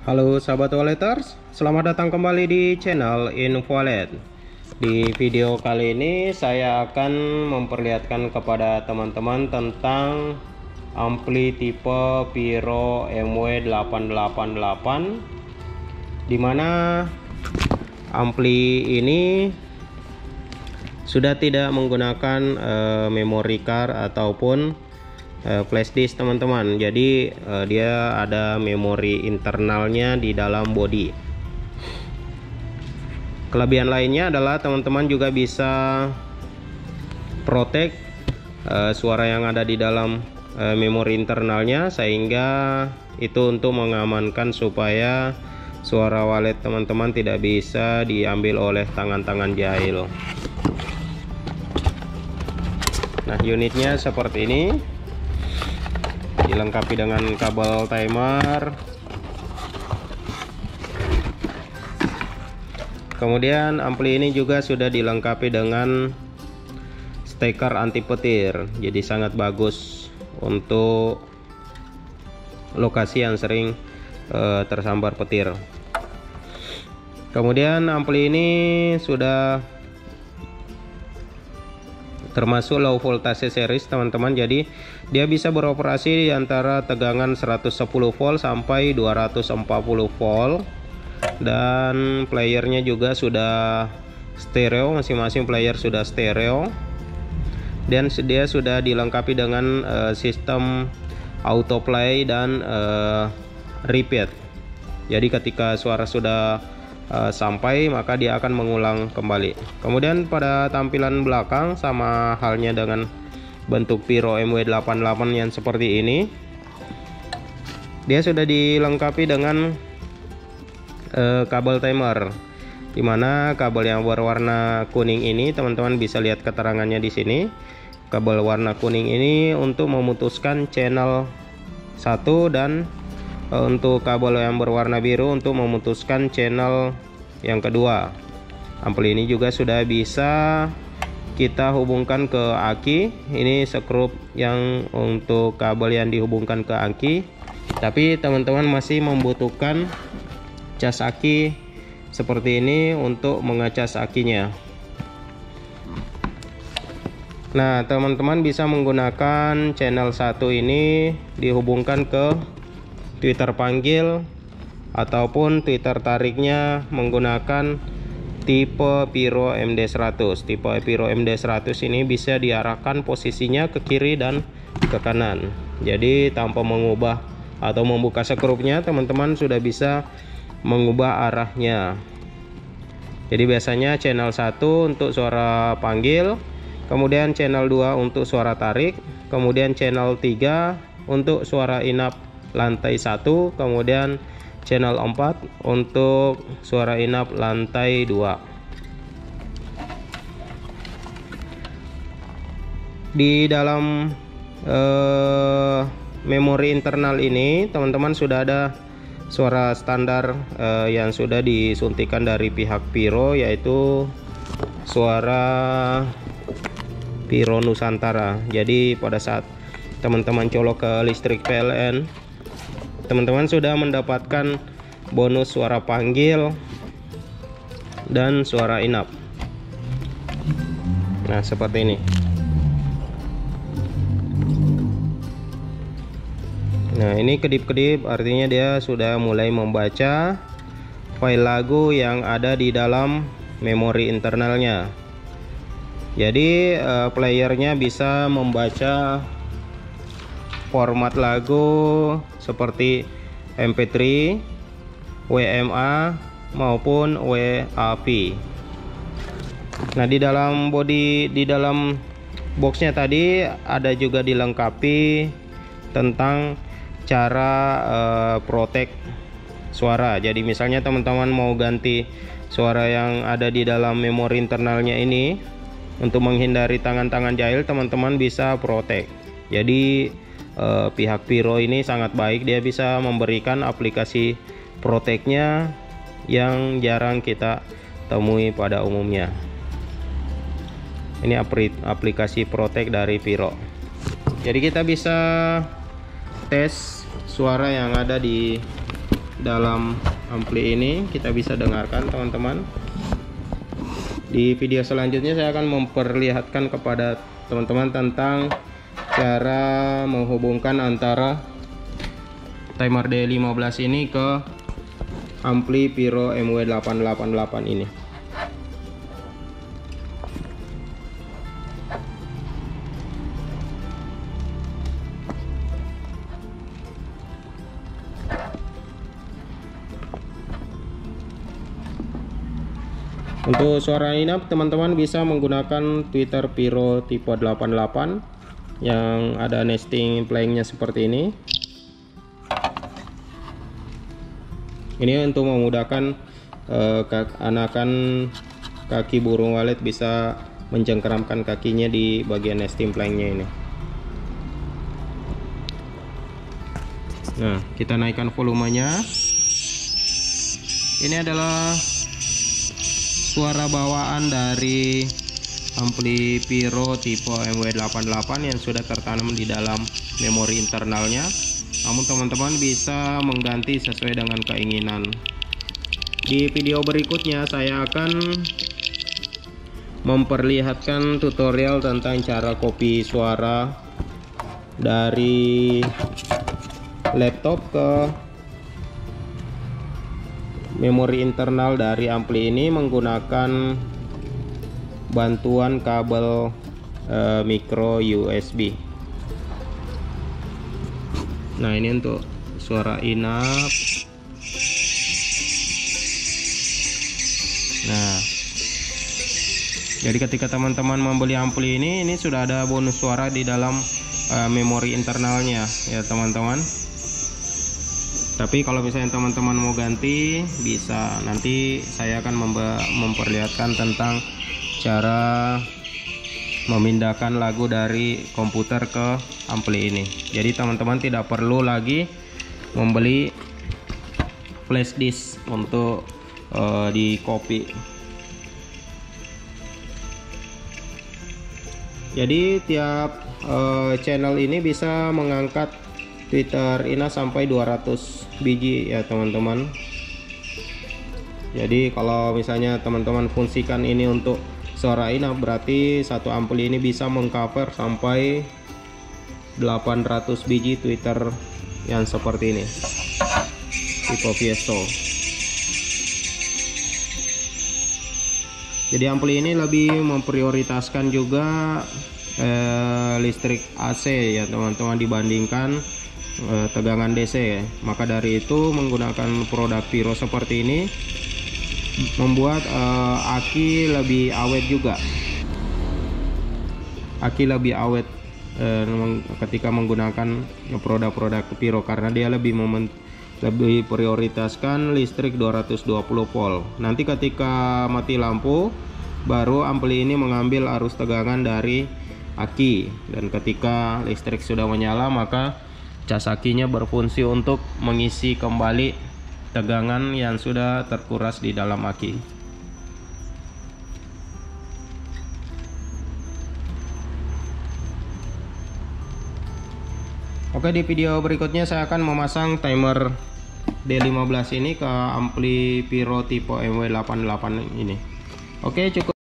Halo sahabat walleters, selamat datang kembali di channel Info Wallet. Di video kali ini saya akan memperlihatkan kepada teman-teman tentang ampli tipe Pyro MW888, dimana ampli ini sudah tidak menggunakan memory card ataupun flash disk teman-teman. Jadi dia ada memori internalnya di dalam body. Kelebihan lainnya adalah teman-teman juga bisa protect suara yang ada di dalam memori internalnya, sehingga itu untuk mengamankan supaya suara wallet teman-teman tidak bisa diambil oleh tangan-tangan jahil. Nah, unitnya seperti ini, dilengkapi dengan kabel timer, kemudian ampli ini juga sudah dilengkapi dengan steker anti petir, jadi sangat bagus untuk lokasi yang sering tersambar petir. Kemudian ampli ini sudah termasuk low voltage series teman-teman, jadi dia bisa beroperasi di antara tegangan 110 volt sampai 240 volt, dan playernya juga sudah stereo, masing-masing player sudah stereo, dan dia sudah dilengkapi dengan sistem autoplay dan repeat. Jadi ketika suara sudah sampai, maka dia akan mengulang kembali. Kemudian pada tampilan belakang sama halnya dengan bentuk Pyro MW88 yang seperti ini, dia sudah dilengkapi dengan kabel timer, dimana kabel yang berwarna kuning ini teman-teman bisa lihat keterangannya di sini. Kabel warna kuning ini untuk memutuskan channel 1, dan untuk kabel yang berwarna biru untuk memutuskan channel yang kedua. Ampli ini juga sudah bisa kita hubungkan ke aki. Ini skrup yang untuk kabel yang dihubungkan ke aki, tapi teman-teman masih membutuhkan cas aki seperti ini untuk mengecas akinya. Nah, teman-teman bisa menggunakan channel 1 ini dihubungkan ke Twitter panggil ataupun Twitter tariknya menggunakan tipe Pyro MD100. Tipe Pyro MD100 ini bisa diarahkan posisinya ke kiri dan ke kanan. Jadi tanpa mengubah atau membuka skrupnya, teman-teman sudah bisa mengubah arahnya. Jadi biasanya channel 1 untuk suara panggil, kemudian channel 2 untuk suara tarik, kemudian channel 3 untuk suara inap lantai 1, kemudian channel 4 untuk suara inap lantai 2. Di dalam memori internal ini teman-teman sudah ada suara standar yang sudah disuntikan dari pihak Pyro, yaitu suara Pyro Nusantara. Jadi pada saat teman-teman colok ke listrik PLN, teman-teman sudah mendapatkan bonus suara panggil dan suara inap. Nah, seperti ini. Nah, ini kedip-kedip artinya dia sudah mulai membaca file lagu yang ada di dalam memori internalnya. Jadi playernya bisa membaca format lagu seperti MP3, WMA maupun WAV. Nah, di dalam boxnya tadi ada juga dilengkapi tentang cara protect suara. Jadi misalnya teman-teman mau ganti suara yang ada di dalam memori internalnya ini, untuk menghindari tangan-tangan jahil, teman-teman bisa protect. Jadi pihak Pyro ini sangat baik, dia bisa memberikan aplikasi protectnya yang jarang kita temui pada umumnya. Ini aplikasi protect dari Pyro. Jadi kita bisa tes suara yang ada di dalam ampli ini kita bisa dengarkan teman-teman. Di video selanjutnya saya akan memperlihatkan kepada teman-teman tentang cara menghubungkan antara timer D15 ini ke ampli Pyro MW888 ini. Untuk suara inap teman-teman bisa menggunakan tweeter Pyro tipe 88 yang ada nesting planknya seperti ini. Ini untuk memudahkan anakan kaki burung walet bisa mencengkeramkan kakinya di bagian nesting planknya ini. Nah, kita naikkan volumenya. Ini adalah suara bawaan dari ampli Pyro tipe MW88 yang sudah tertanam di dalam memori internalnya. Namun teman-teman bisa mengganti sesuai dengan keinginan. Di video berikutnya saya akan memperlihatkan tutorial tentang cara copy suara dari laptop ke memori internal dari ampli ini menggunakan bantuan kabel micro USB. Nah, ini untuk suara inap. Nah, jadi ketika teman-teman membeli ampli ini sudah ada bonus suara di dalam memori internalnya ya teman-teman. Tapi kalau misalnya teman-teman mau ganti, bisa nanti saya akan memperlihatkan tentang cara memindahkan lagu dari komputer ke ampli ini. Jadi teman-teman tidak perlu lagi membeli flash disk untuk di copy. Jadi tiap channel ini bisa mengangkat tweeter ina sampai 200 biji ya teman-teman. Jadi kalau misalnya teman-teman fungsikan ini untuk suara ina, berarti satu ampli ini bisa mengcover sampai 800 biji tweeter yang seperti ini, tipe Fiesto. Jadi ampli ini lebih memprioritaskan juga listrik AC ya teman-teman dibandingkan tegangan DC ya. Maka dari itu menggunakan produk Pyro seperti ini membuat aki lebih awet juga. Aki lebih awet ketika menggunakan produk-produk Pyro karena dia lebih prioritaskan listrik 220 volt. Nanti ketika mati lampu baru ampli ini mengambil arus tegangan dari aki, dan ketika listrik sudah menyala maka cas akinya berfungsi untuk mengisi kembali tegangan yang sudah terkuras di dalam aki. Oke, di video berikutnya saya akan memasang timer D15 ini ke ampli Pyro tipe MW88 ini. Oke, cukup